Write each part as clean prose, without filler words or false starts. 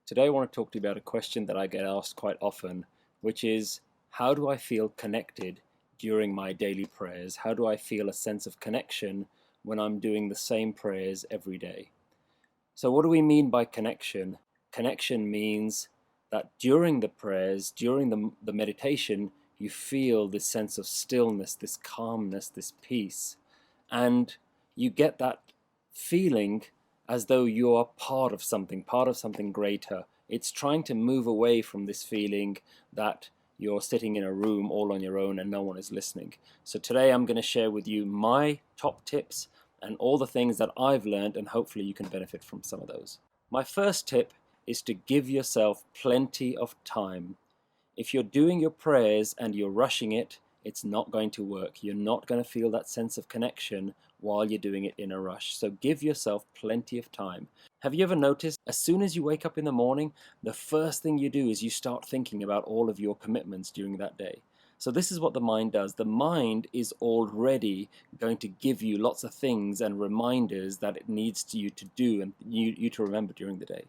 Today I want to talk to you about a question that I get asked quite often, which is, how do I feel connected during my daily prayers? How do I feel a sense of connection when I'm doing the same prayers every day? So what do we mean by connection? Connection means that during the prayers, during the meditation, you feel this sense of stillness, this calmness, this peace, and you get that feeling as though you are part of something greater. It's trying to move away from this feeling that you're sitting in a room all on your own and no one is listening. So today I'm going to share with you my top tips and all the things that I've learned, and hopefully you can benefit from some of those. My first tip is to give yourself plenty of time. If you're doing your prayers and you're rushing it, it's not going to work. You're not going to feel that sense of connection while you're doing it in a rush. So give yourself plenty of time. Have you ever noticed, as soon as you wake up in the morning, the first thing you do is you start thinking about all of your commitments during that day? So this is what the mind does. The mind is already going to give you lots of things and reminders that it needs you to do and you to remember during the day.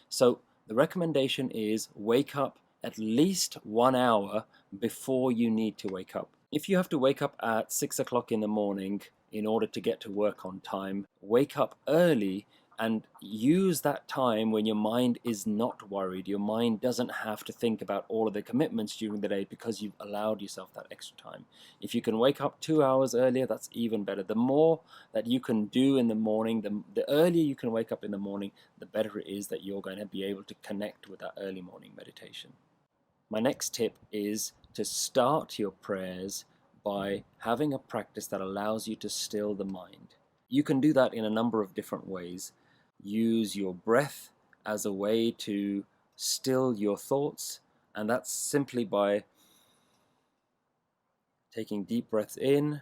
So the recommendation is wake up at least 1 hour before you need to wake up. If you have to wake up at 6 o'clock in the morning in order to get to work on time, wake up early and use that time when your mind is not worried. Your mind doesn't have to think about all of the commitments during the day because you've allowed yourself that extra time. If you can wake up 2 hours earlier, that's even better. The more that you can do in the morning, the earlier you can wake up in the morning, the better it is that you're going to be able to connect with that early morning meditation. My next tip is to start your prayers by having a practice that allows you to still the mind. You can do that in a number of different ways. Use your breath as a way to still your thoughts, and that's simply by taking deep breaths in,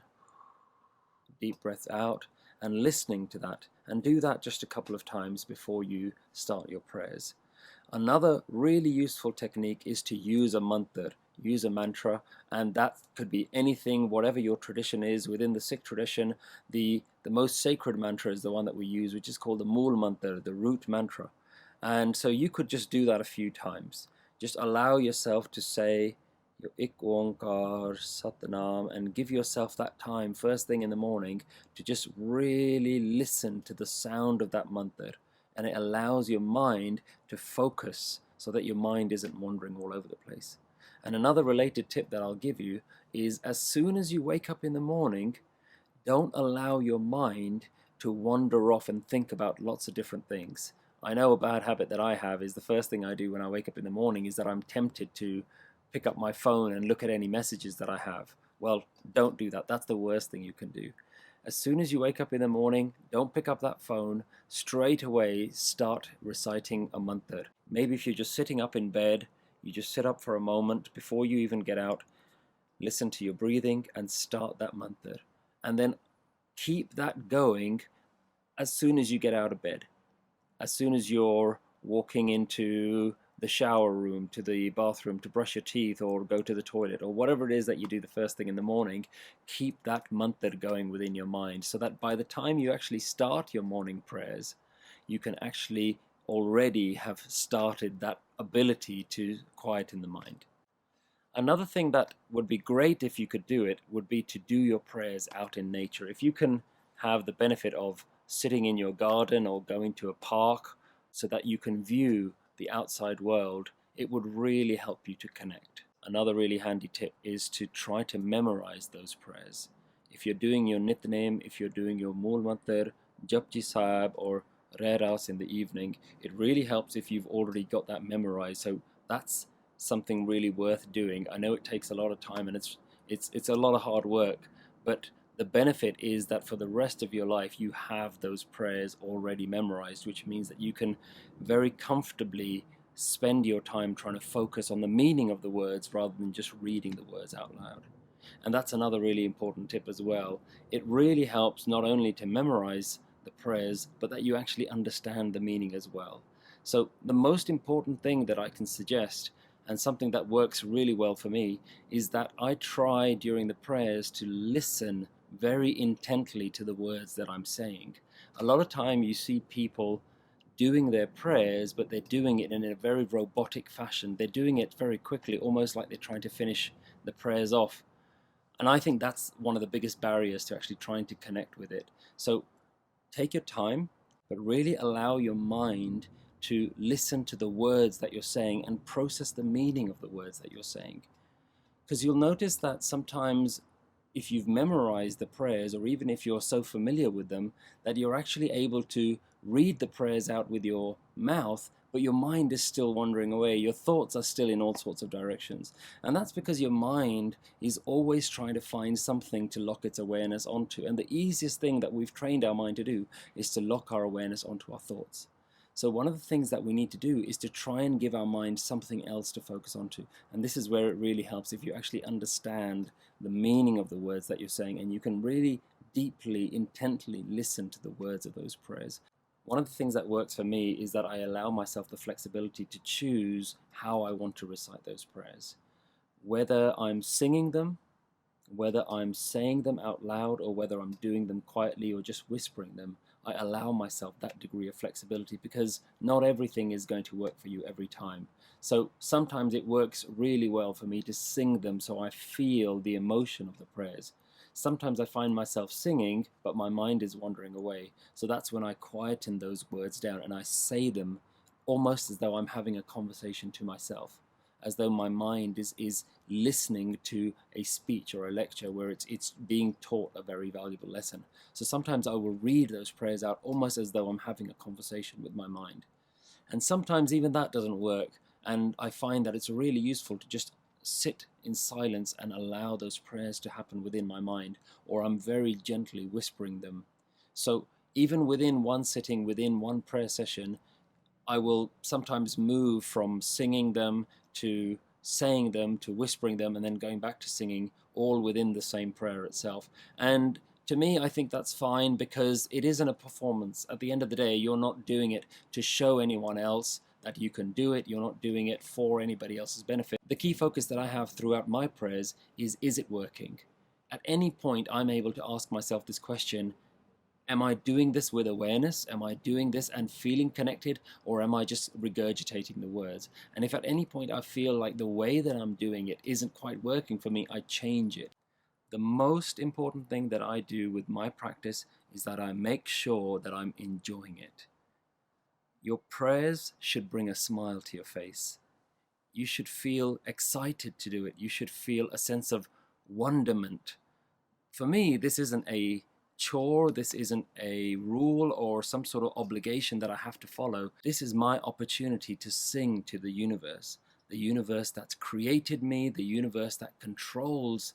deep breaths out, and listening to that. And do that just a couple of times before you start your prayers. Another really useful technique is to use a mantra, and that could be anything, whatever your tradition is. Within the Sikh tradition, the most sacred mantra is the one that we use, which is called the Mool Mantra, the root mantra. And so you could just do that a few times. Just allow yourself to say your Ik Onkar Naam and give yourself that time first thing in the morning to just really listen to the sound of that mantra. And it allows your mind to focus so that your mind isn't wandering all over the place. And another related tip that I'll give you is, as soon as you wake up in the morning, don't allow your mind to wander off and think about lots of different things. I know a bad habit that I have is the first thing I do when I wake up in the morning is that I'm tempted to pick up my phone and look at any messages that I have. Well, don't do that. That's the worst thing you can do. As soon as you wake up in the morning, don't pick up that phone. Straight away, start reciting a mantra. Maybe if you're just sitting up in bed, you just sit up for a moment before you even get out, listen to your breathing and start that mantra. And then keep that going as soon as you get out of bed. As soon as you're walking into the shower room, to the bathroom to brush your teeth or go to the toilet or whatever it is that you do the first thing in the morning, keep that mantra going within your mind so that by the time you actually start your morning prayers, you can actually already have started that ability to quieten the mind. Another thing that would be great if you could do it would be to do your prayers out in nature. If you can have the benefit of sitting in your garden or going to a park so that you can view the outside world, it would really help you to connect. Another really handy tip is to try to memorize those prayers. If you're doing your Nitnem, if you're doing your Mool Mantra, Japji Sahib or Reras in the evening, it really helps if you've already got that memorized. So that's something really worth doing. I know it takes a lot of time and it's a lot of hard work, but the benefit is that for the rest of your life you have those prayers already memorized, which means that you can very comfortably spend your time trying to focus on the meaning of the words rather than just reading the words out loud. And that's another really important tip as well. It really helps not only to memorize the prayers, but that you actually understand the meaning as well. So the most important thing that I can suggest, and something that works really well for me, is that I try during the prayers to listen very intently to the words that I'm saying. A lot of time you see people doing their prayers, but they're doing it in a very robotic fashion. They're doing it very quickly, almost like they're trying to finish the prayers off. And I think that's one of the biggest barriers to actually trying to connect with it. So take your time, but really allow your mind to listen to the words that you're saying and process the meaning of the words that you're saying. Because you'll notice that sometimes if you've memorized the prayers, or even if you're so familiar with them, that you're actually able to read the prayers out with your mouth, but your mind is still wandering away. Your thoughts are still in all sorts of directions. And that's because your mind is always trying to find something to lock its awareness onto. And the easiest thing that we've trained our mind to do is to lock our awareness onto our thoughts. So one of the things that we need to do is to try and give our mind something else to focus onto. And this is where it really helps if you actually understand the meaning of the words that you're saying, and you can really deeply, intently listen to the words of those prayers. One of the things that works for me is that I allow myself the flexibility to choose how I want to recite those prayers. Whether I'm singing them, whether I'm saying them out loud, or whether I'm doing them quietly or just whispering them, I allow myself that degree of flexibility, because not everything is going to work for you every time. So sometimes it works really well for me to sing them so I feel the emotion of the prayers. Sometimes I find myself singing, but my mind is wandering away. So that's when I quieten those words down and I say them almost as though I'm having a conversation to myself, as though my mind is listening to a speech or a lecture where it's being taught a very valuable lesson. So sometimes I will read those prayers out almost as though I'm having a conversation with my mind. And sometimes even that doesn't work, and I find that it's really useful to just sit in silence and allow those prayers to happen within my mind, or I'm very gently whispering them. So even within one sitting, within one prayer session, I will sometimes move from singing them to saying them to whispering them and then going back to singing, all within the same prayer itself. And to me, I think that's fine, because it isn't a performance. At the end of the day, you're not doing it to show anyone else that you can do it. You're not doing it for anybody else's benefit. The key focus that I have throughout my prayers is it working? At any point, I'm able to ask myself this question: am I doing this with awareness? Am I doing this and feeling connected? Or am I just regurgitating the words? And if at any point I feel like the way that I'm doing it isn't quite working for me, I change it. The most important thing that I do with my practice is that I make sure that I'm enjoying it. Your prayers should bring a smile to your face. You should feel excited to do it. You should feel a sense of wonderment. For me, this isn't a chore, this isn't a rule or some sort of obligation that I have to follow. This is my opportunity to sing to the universe that's created me, the universe that controls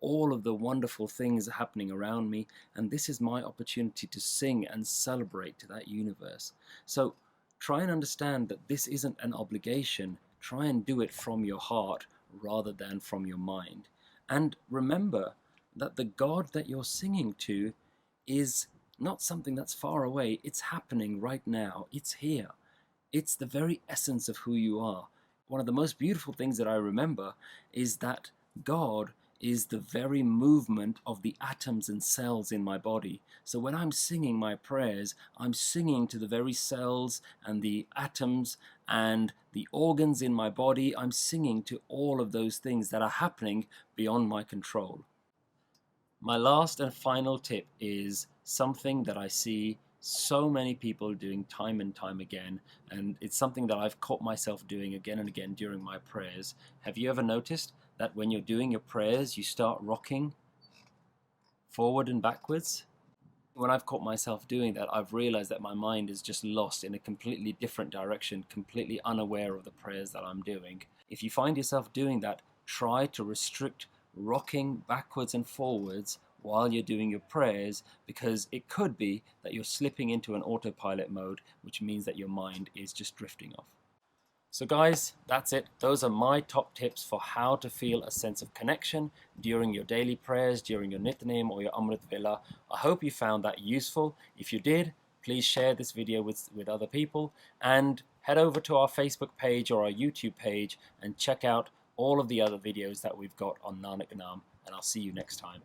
all of the wonderful things happening around me, and this is my opportunity to sing and celebrate to that universe. So try and understand that this isn't an obligation. Try and do it from your heart rather than from your mind. And remember that the God that you're singing to is not something that's far away. It's happening right now. It's here. It's the very essence of who you are. One of the most beautiful things that I remember is that God is the very movement of the atoms and cells in my body. So when I'm singing my prayers, I'm singing to the very cells and the atoms and the organs in my body. I'm singing to all of those things that are happening beyond my control. My last and final tip is something that I see so many people doing time and time again, and it's something that I've caught myself doing again and again during my prayers. Have you ever noticed that when you're doing your prayers, you start rocking forward and backwards? When I've caught myself doing that, I've realized that my mind is just lost in a completely different direction, completely unaware of the prayers that I'm doing. If you find yourself doing that, try to restrict rocking backwards and forwards while you're doing your prayers, because it could be that you're slipping into an autopilot mode, which means that your mind is just drifting off. So guys, that's it. Those are my top tips for how to feel a sense of connection during your daily prayers, during your Nitnem or your Amrit Vela. I hope you found that useful. If you did, please share this video with other people, and head over to our Facebook page or our YouTube page and check out all of the other videos that we've got on Nanak Naam, and I'll see you next time.